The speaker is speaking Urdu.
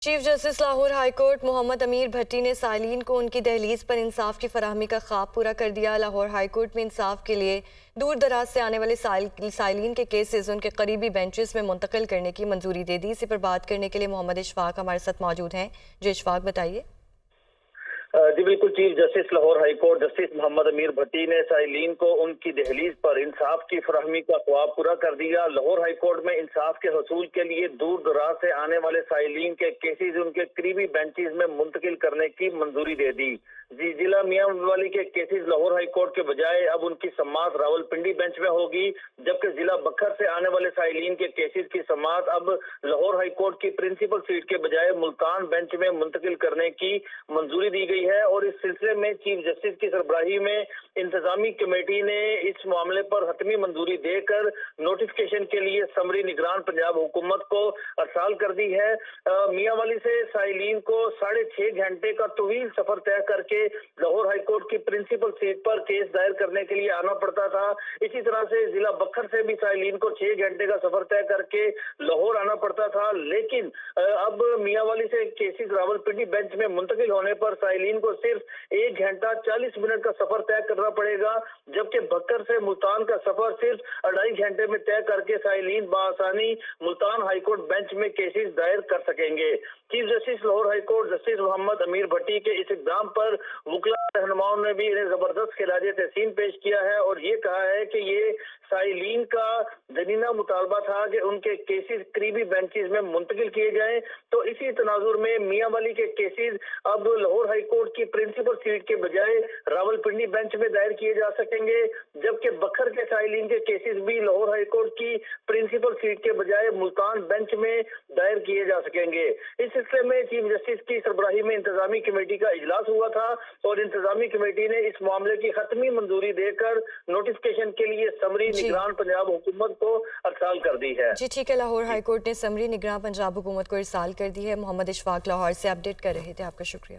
Chief justice Lahore high court Muhammad Amir Bhatti نے سائلین کو ان کی دہلیز پر انصاف کی فراہمی کا خواب پورا کر دیا۔ لاہور ہائی کورٹ میں انصاف کے لیے دور دراز سے آنے والے سائلین کے کیسز ان کے قریبی بینچز میں منتقل کرنے کی منظوری دے دی۔ اسی پر بات کرنے کے لیے محمد اشفاق ہمارے ساتھ موجود ہیں۔ جی اشفاق بتائیے۔ جی بالکل، chief justice Lahore high court justice Muhammad Amir Bhatti نے سائلین کو ان کی دہلیز پر انصاف کی فراہمی کا خواب پورا کر دیا۔ لاہور ہائی کورٹ میں انصاف کے حصول کے لیے دور دراز سے آنے والے سائلین کے کیسز ان کے قریبی بینچز میں منتقل کرنے کی منظوری دے دی۔ ضلع میاں والی کے کیسز لاہور ہائی کورٹ کے بجائے اب ان کی سماعت راولپنڈی بینچ میں ہوگی، جبکہ ضلع بکھر سے آنے والے سائلین کے کیسز کی سماعت اب لاہور ہائی کورٹ کی پرنسپل سیٹ کے بجائے ملتان بینچ میں منتقل کرنے کی منظوری دی گئی ہے، اور اس سلسلے میں چیف جسٹس کی سربراہی میں انتظامی کمیٹی نے اس معاملے پر حتمی منظوری دے کر نوٹیفکیشن کے لیے سمری نگران پنجاب حکومت کو ارسال کر دی ہے۔ میاں والی سے سائلین کو 6.5 گھنٹے کا طویل سفر طے کر کے لاہور ہائی کورٹ کی پرنسپل سیٹ پر کیس دائر کرنے کے لیے آنا پڑتا تھا۔ اسی طرح سے ضلع بکھر سے بھی سائلین کو 6 گھنٹے کا سفر طے کر کے لاہور آنا پڑتا تھا، لیکن اب میاں والی سے کیسز راولپنڈی بینچ میں منتقل ہونے پر سائلین کو صرف 1 گھنٹہ 40 منٹ کا سفر طے کرنا پڑے گا، جبکہ بکر سے ملتان کا سفر صرف 2.5 گھنٹے میں طے کر کے سائلین بآسانی ملتان ہائی کورٹ بینچ میں کیسز دائر کر سکیں گے۔ Chief justice Lahore high court justice Muhammad Amir Bhatti کے اس اقدام پر وکلاء رہنماؤں نے بھی انہیں زبردست خراج تحسین پیش کیا ہے، اور یہ کہا ہے کہ یہ سائلین کا جنینہ مطالبہ تھا کہ ان کے کیسز قریبی بینچز میں منتقل کیے جائیں، تو اسی تناظر میں میاں والی کے کیسز اب لاہور ہائی کورٹ کی پرنسپل سیٹ کے بجائے راولپنڈی بینچ میں دائر کیے جا سکیں گے، جبکہ بکھر کے سائلین کے کیسز بھی لاہور ہائی کورٹ کی پرنسپل سیٹ کے بجائے ملتان بینچ میں دائر کیے جا سکیں گے۔ اس سلسلے میں چیف جسٹس کی سربراہی میں انتظامی کمیٹی کا اجلاس ہوا تھا، اور انتظامی کمیٹی نے اس معاملے کی حتمی منظوری دے کر نوٹیفکیشن کے لیے سمری نگران پنجاب حکومت کو ارسال کر دی ہے۔ جی ٹھیک ہے، لاہور ہائی کورٹ نے سمری نگراں پنجاب حکومت کو ارسال کر دی ہے۔ محمد اشفاق لاہور سے اپڈیٹ کر رہے تھے، آپ کا شکریہ۔